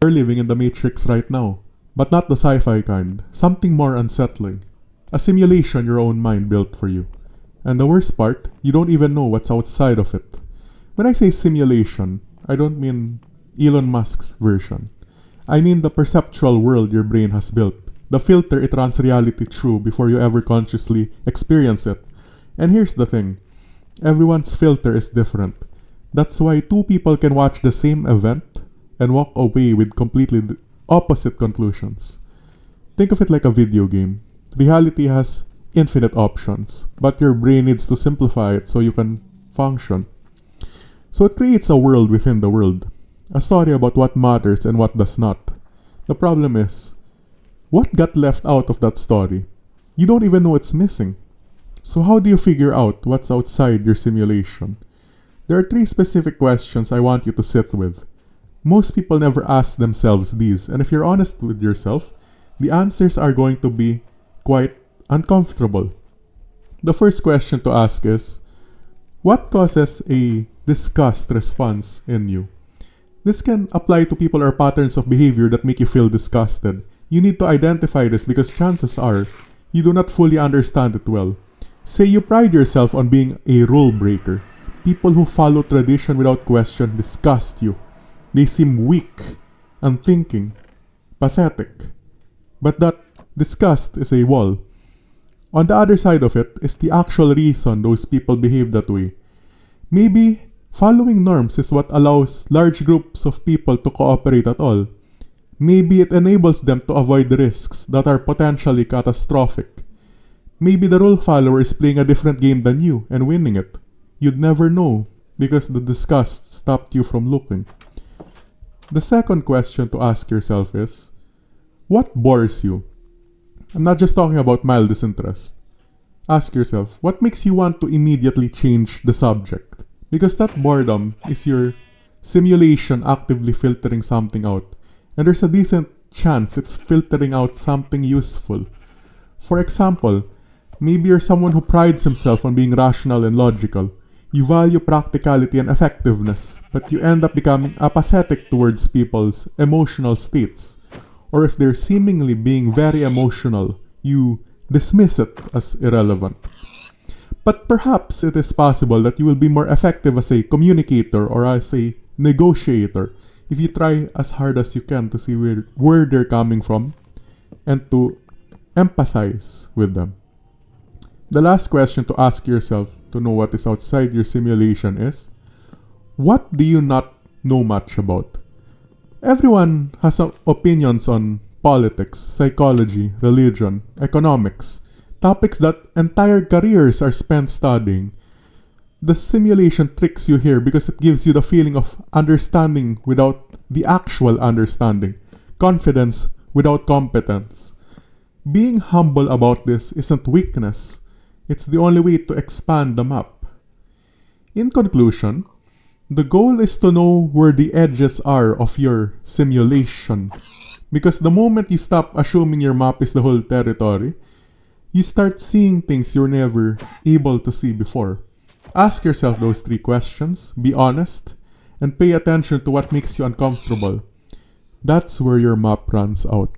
You're living in the Matrix right now, but not the sci-fi kind, something more unsettling. A simulation your own mind built for you. And the worst part, you don't even know what's outside of it. When I say simulation, I don't mean Elon Musk's version. I mean the perceptual world your brain has built, the filter it runs reality through before you ever consciously experience it. And here's the thing, everyone's filter is different. That's why two people can watch the same event and walk away with completely opposite conclusions. Think of it like a video game. Reality has infinite options, but your brain needs to simplify it so you can function. So it creates a world within the world, a story about what matters and what does not. The problem is, what got left out of that story? You don't even know it's missing. So how do you figure out what's outside your simulation? There are 3 specific questions I want you to sit with. Most people never ask themselves these, and if you're honest with yourself, the answers are going to be quite uncomfortable. The first question to ask is, what causes a disgust response in you? This can apply to people or patterns of behavior that make you feel disgusted. You need to identify this because chances are you do not fully understand it well. Say you pride yourself on being a rule breaker. People who follow tradition without question disgust you. They seem weak, unthinking, pathetic. But that disgust is a wall. On the other side of it is the actual reason those people behave that way. Maybe following norms is what allows large groups of people to cooperate at all. Maybe it enables them to avoid risks that are potentially catastrophic. Maybe the rule follower is playing a different game than you and winning it. You'd never know because the disgust stopped you from looking. The second question to ask yourself is, what bores you? I'm not just talking about mild disinterest. Ask yourself, what makes you want to immediately change the subject? Because that boredom is your simulation actively filtering something out. And there's a decent chance it's filtering out something useful. For example, maybe you're someone who prides himself on being rational and logical. You value practicality and effectiveness, but you end up becoming apathetic towards people's emotional states. Or if they're seemingly being very emotional, you dismiss it as irrelevant. But perhaps it is possible that you will be more effective as a communicator or as a negotiator if you try as hard as you can to see where they're coming from and to empathize with them. The last question to ask yourself to know what is outside your simulation is, what do you not know much about? Everyone has opinions on politics, psychology, religion, economics, topics that entire careers are spent studying. The simulation tricks you here because it gives you the feeling of understanding without the actual understanding, confidence without competence. Being humble about this isn't weakness. It's the only way to expand the map. In conclusion, the goal is to know where the edges are of your simulation. Because the moment you stop assuming your map is the whole territory, you start seeing things you're never able to see before. Ask yourself those 3 questions, be honest, and pay attention to what makes you uncomfortable. That's where your map runs out.